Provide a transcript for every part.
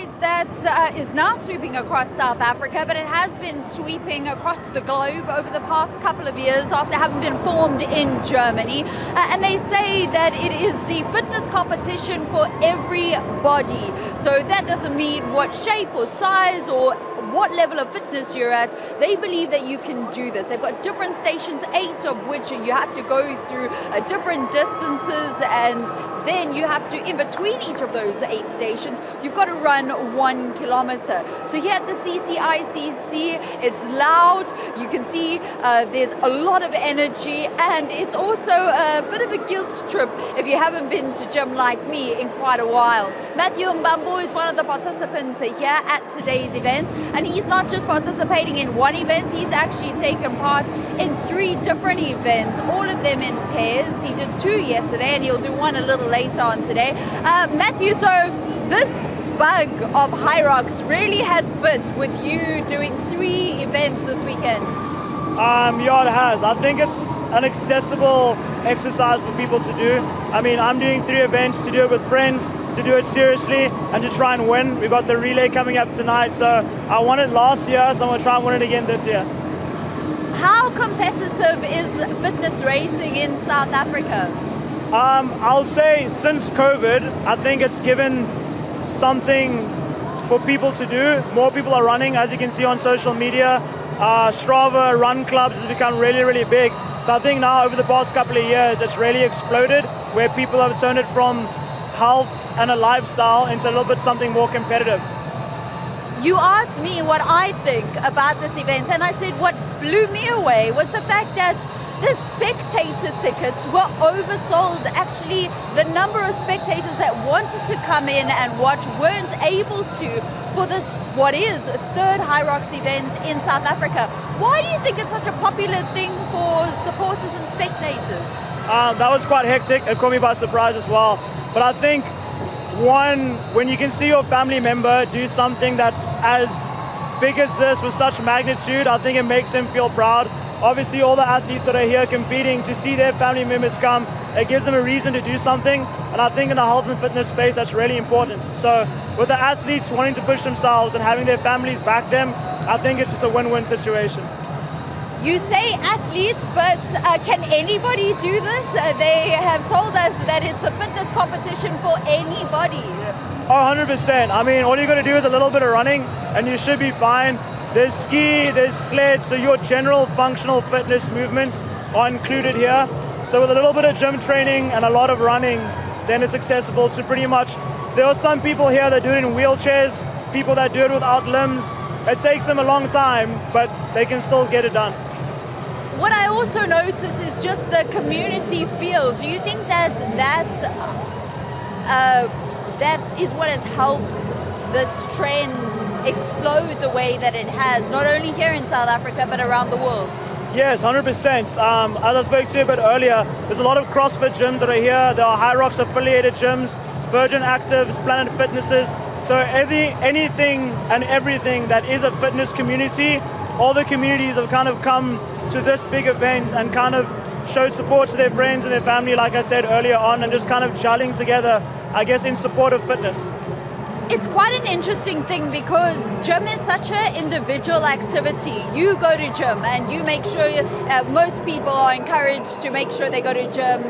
rise that is now sweeping across South Africa, but it has been sweeping across the globe over the past couple of years after having been formed in Germany. And they say that it is the fitness competition for everybody. So that doesn't mean what shape or size or what level of fitness you're at. They believe that you can do this. They've got different stations, 8 of which you have to go through different distances, and then you have to, in between each of those 8 stations, you've got to run 1 kilometer. So here at the CTICC, it's loud. You can see there's a lot of energy, and it's also a bit of a guilt trip if you haven't been to gym like me in quite a while. Matthew Mbambo is one of the participants here at today's event, and he's not just participating in one event, he's actually taken part in 3 different events, all of them in pairs. He did 2 yesterday, and he'll do 1 a little later on today. Matthew, so this bug of Hyrox really has bit with you doing 3 events this weekend. Yeah, it has. I think it's an accessible exercise for people to do. I mean, I'm doing 3 events to do it with friends, to do it seriously, and to try and win. We've got the relay coming up tonight, so I won it last year, so I'm going to try and win it again this year. How competitive is fitness racing in South Africa? I'll say since COVID, I think it's given something for people to do. More people are running, as you can see on social media. Strava run clubs has become really, really big. So I think now over the past couple of years, it's really exploded, where people have turned it from health and a lifestyle into a little bit something more competitive. You asked me what I think about this event, and I said what blew me away was the fact that the spectator tickets were oversold. Actually, the number of spectators that wanted to come in and watch weren't able to for this, what is 3rd Hyrox event in South Africa. Why do you think it's such a popular thing for supporters and spectators? That was quite hectic. It caught me by surprise as well. But I think, one, when you can see your family member do something that's as big as this with such magnitude, I think it makes them feel proud. Obviously, all the athletes that are here competing, to see their family members come, it gives them a reason to do something. And I think in the health and fitness space, that's really important. So with the athletes wanting to push themselves and having their families back them, I think it's just a win-win situation. You say athletes, but can anybody do this? They have told us that it's the fitness competition for anybody. Oh, 100%. I mean, all you got to do is a little bit of running and you should be fine. There's ski, there's sled, so your general functional fitness movements are included here. So with a little bit of gym training and a lot of running, then it's accessible to pretty much. There are some people here that do it in wheelchairs, people that do it without limbs. It takes them a long time, but they can still get it done. What I also notice is just the community feel. Do you think that is what has helped this trend explode the way that it has, not only here in South Africa, but around the world? Yes, 100%. As I spoke to you a bit earlier, there's a lot of CrossFit gyms that are here. There are Hyrox affiliated gyms, Virgin Actives, Planet Fitnesses. So anything and everything that is a fitness community, all the communities have kind of come to this big event and kind of showed support to their friends and their family, like I said earlier on, and just kind of gelling together, I guess, in support of fitness. It's quite an interesting thing because gym is such an individual activity. You go to gym and you make sure, most people are encouraged to make sure they go to gym,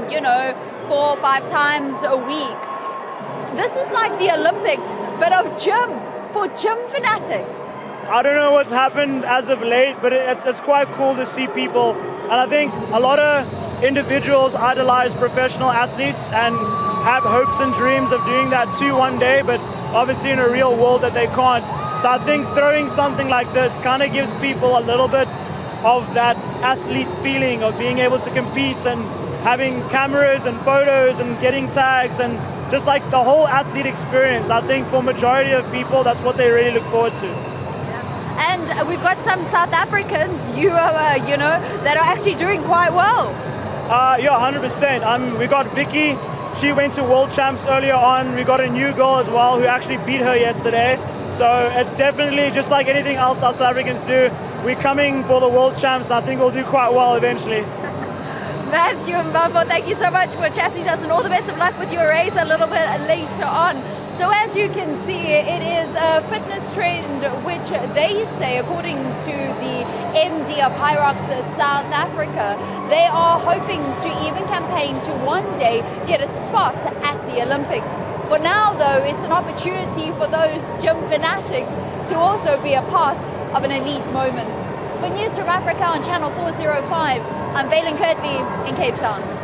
4 or 5 times a week. This is like the Olympics, but of gym, for gym fanatics. I don't know what's happened as of late, but it's quite cool to see people. And I think a lot of individuals idolize professional athletes and have hopes and dreams of doing that too one day, but obviously in a real world that they can't. So I think throwing something like this kind of gives people a little bit of that athlete feeling of being able to compete and having cameras and photos and getting tags and just like the whole athlete experience. I think for majority of people, that's what they really look forward to. And we've got some South Africans, that are actually doing quite well. Yeah, 100%. We got Vicky. She went to World Champs earlier on. We got a new girl as well who actually beat her yesterday. So it's definitely just like anything else South Africans do. We're coming for the World Champs, and I think we'll do quite well eventually. Matthew Mbambo, thank you so much for chatting to us, and all the best of luck with your race a little bit later on. So as you can see, it is a a fitness trend which they say, according to the MD of Hyrox South Africa, they are hoping to even campaign to one day get a spot at the Olympics. For now, though, it's an opportunity for those gym fanatics to also be a part of an elite moment. For Newzroom Afrika on Channel 405, I'm Vaylen Kirtley in Cape Town.